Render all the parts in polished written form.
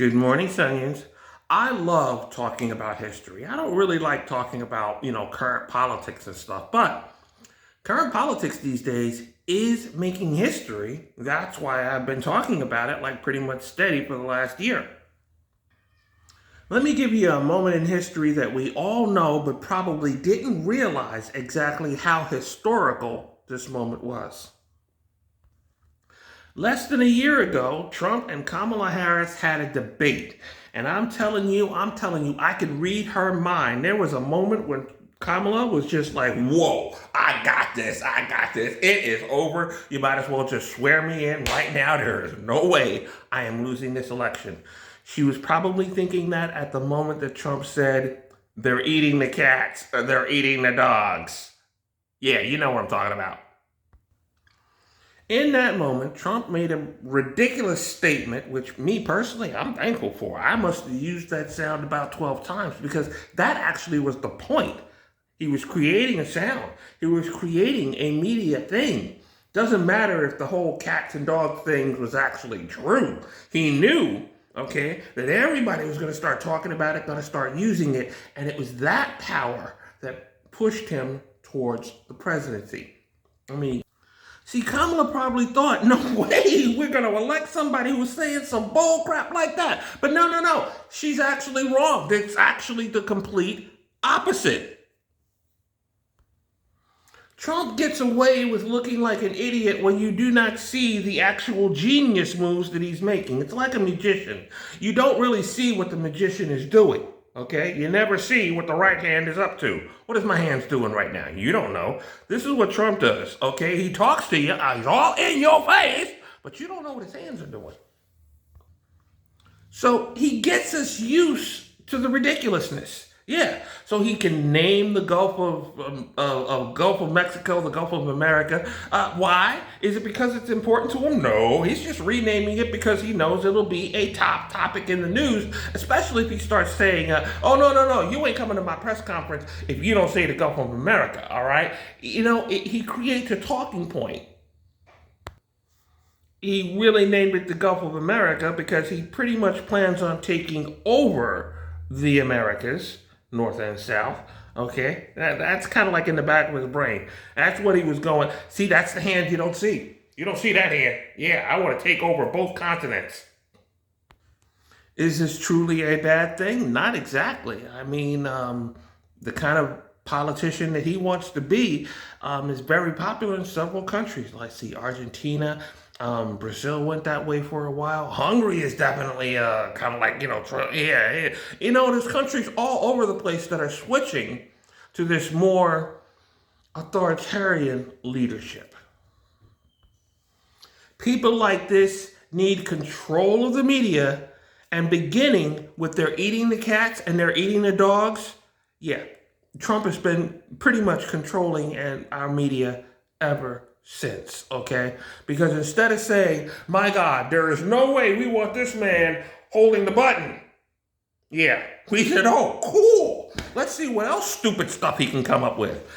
Good morning, Sunions. I love talking about history. I don't really like talking about, current politics and stuff, but current politics these days is making history. That's why I've been talking about it like pretty much steady for the last year. Let me give you a moment in history that we all know, but probably didn't realize exactly how historical this moment was. Less than a year ago, Trump and Kamala Harris had a debate. And I'm telling you, I could read her mind. There was a moment when Kamala was just like, whoa, I got this, I got this. It is over. You might as well just swear me in right now. There is no way I am losing this election. She was probably thinking that at the moment that Trump said, they're eating the cats or they're eating the dogs. Yeah, you know what I'm talking about. In that moment, Trump made a ridiculous statement, which me personally, I'm thankful for. I must have used that sound about 12 times because that actually was the point. He was creating a sound. He was creating a media thing. Doesn't matter if the whole cats and dogs thing was actually true. He knew, that everybody was going to start talking about it, going to start using it. And it was that power that pushed him towards the presidency. See, Kamala probably thought, no way, we're going to elect somebody who's saying some bull crap like that. But no. She's actually wrong. It's actually the complete opposite. Trump gets away with looking like an idiot when you do not see the actual genius moves that he's making. It's like a magician. You don't really see what the magician is doing. Okay, you never see what the right hand is up to. What is my hands doing right now? You don't know. This is what Trump does. Okay, he talks to you. He's all in your face, but you don't know what his hands are doing. So he gets us used to the ridiculousness. Yeah, so he can name the Gulf of Mexico, the Gulf of America. Why? Is it because it's important to him? No, he's just renaming it because he knows it'll be a top topic in the news, especially if he starts saying, "Oh no, you ain't coming to my press conference if you don't say the Gulf of America." All right, he creates a talking point. He really named it the Gulf of America because he pretty much plans on taking over the Americas, North and South. Okay, that's kind of like in the back of his brain. That's what he was going. See, that's the hand you don't see. You don't see that hand. Yeah, I want to take over both continents. Is this truly a bad thing? Not exactly. The kind of politician that he wants to be is very popular in several countries. Like, see, Argentina, Brazil went that way for a while. Hungary is definitely kind of like, yeah. There's countries all over the place that are switching to this more authoritarian leadership. People like this need control of the media, and beginning with they're eating the cats and they're eating the dogs. Yeah, Trump has been pretty much controlling our media ever since, okay? Because instead of saying, my God, there is no way we want this man holding the button. Yeah, we said, oh, cool. Let's see what else stupid stuff he can come up with.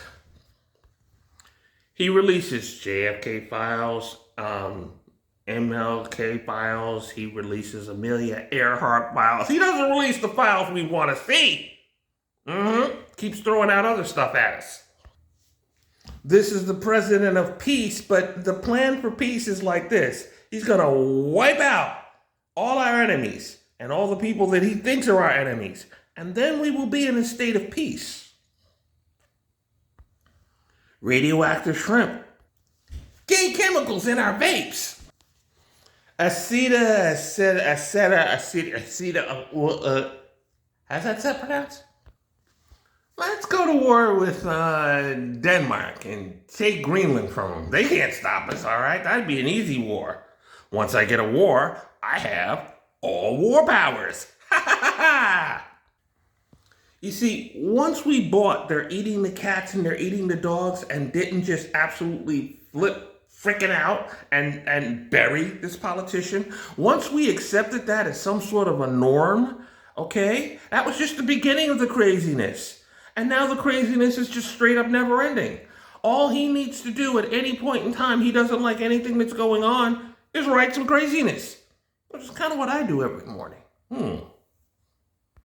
He releases JFK files, MLK files. He releases Amelia Earhart files. He doesn't release the files we want to see. Keeps throwing out other stuff at us. This is the president of peace, but the plan for peace is like this. He's going to wipe out all our enemies and all the people that he thinks are our enemies. And then we will be in a state of peace. Radioactive shrimp. Gay chemicals in our vapes. How's that set pronounced? Let's go to war with Denmark and take Greenland from them. They can't stop us, all right? That'd be an easy war. Once I get a war, I have all war powers. You see, once we bought they're eating the cats and they're eating the dogs and didn't just absolutely flip freaking out and bury this politician, once we accepted that as some sort of a norm, okay, that was just the beginning of the craziness. And now the craziness is just straight up never ending. All he needs to do at any point in time, he doesn't like anything that's going on, is write some craziness. Which is kind of what I do every morning. Hmm.